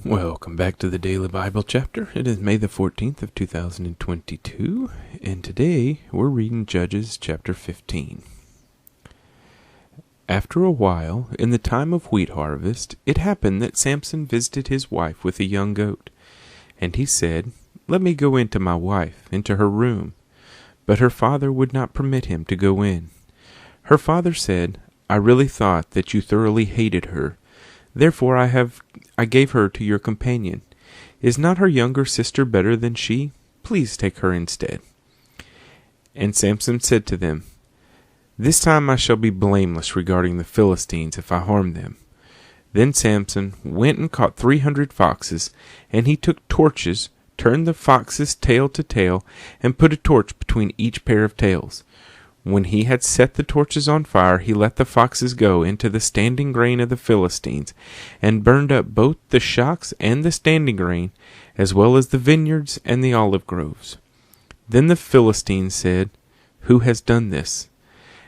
Welcome back to the Daily Bible Chapter. It is May the 14th of 2022, and today we're reading Judges chapter 15. After a while, in the time of wheat harvest, it happened that Samson visited his wife with a young goat. And he said, "Let me go into my wife, into her room." But her father would not permit him to go in. Her father said, "I really thought that you thoroughly hated her. Therefore I gave her to your companion. Is not her younger sister better than she? Please take her instead." And Samson said to them, "This time I shall be blameless regarding the Philistines if I harm them." Then Samson went and caught 300 foxes, and he took torches, turned the foxes tail to tail, and put a torch between each pair of tails. When he had set the torches on fire, he let the foxes go into the standing grain of the Philistines, and burned up both the shocks and the standing grain, as well as the vineyards and the olive groves. Then the Philistines said, "Who has done this?"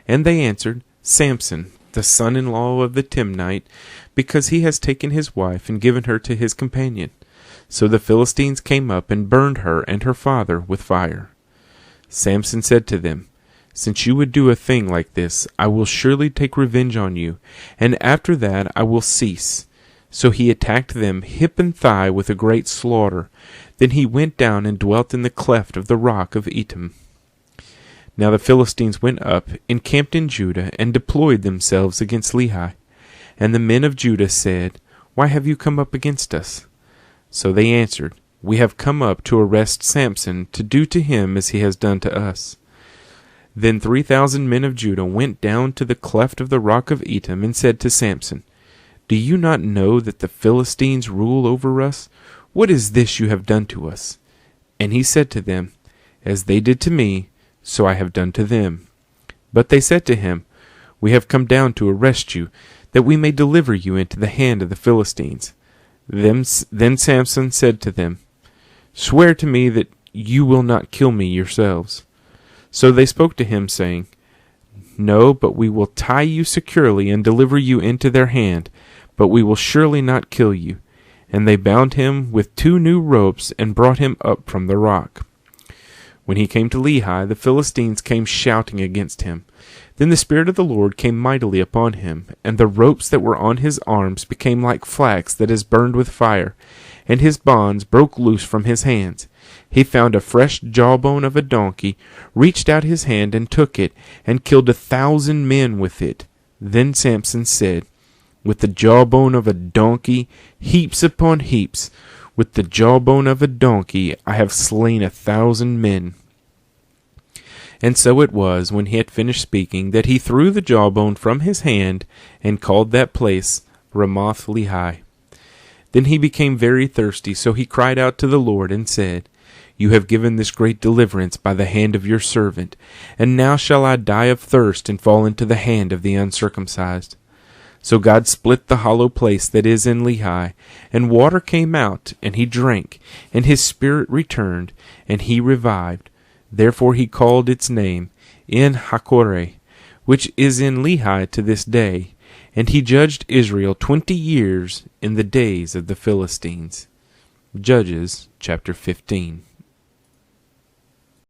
And they answered, "Samson, the son-in-law of the Timnite, because he has taken his wife and given her to his companion." So the Philistines came up and burned her and her father with fire. Samson said to them, "Since you would do a thing like this, I will surely take revenge on you, and after that I will cease." So he attacked them hip and thigh with a great slaughter. Then he went down and dwelt in the cleft of the rock of Etam. Now the Philistines went up, encamped in Judah, and deployed themselves against Lehi. And the men of Judah said, "Why have you come up against us?" So they answered, "We have come up to arrest Samson, to do to him as he has done to us." Then 3,000 men of Judah went down to the cleft of the rock of Etam and said to Samson, "Do you not know that the Philistines rule over us? What is this you have done to us?" And he said to them, "As they did to me, so I have done to them." But they said to him, "We have come down to arrest you, that we may deliver you into the hand of the Philistines." Then Samson said to them, "Swear to me that you will not kill me yourselves." So they spoke to him, saying, "No, but we will tie you securely and deliver you into their hand, but we will surely not kill you." And they bound him with 2 new ropes and brought him up from the rock. When he came to Lehi, the Philistines came shouting against him. Then the Spirit of the Lord came mightily upon him, and the ropes that were on his arms became like flax that is burned with fire, and his bonds broke loose from his hands. He found a fresh jawbone of a donkey, reached out his hand and took it, and killed 1,000 men with it. Then Samson said, "With the jawbone of a donkey, heaps upon heaps, with the jawbone of a donkey, I have slain 1,000 men." And so it was, when he had finished speaking, that he threw the jawbone from his hand, and called that place Ramoth Lehi. Then he became very thirsty, so he cried out to the Lord and said, "You have given this great deliverance by the hand of your servant, and now shall I die of thirst and fall into the hand of the uncircumcised." So God split the hollow place that is in Lehi, and water came out, and he drank, and his spirit returned, and he revived. Therefore he called its name En-Hakkore, which is in Lehi to this day. And he judged Israel 20 years in the days of the Philistines. Judges chapter 15.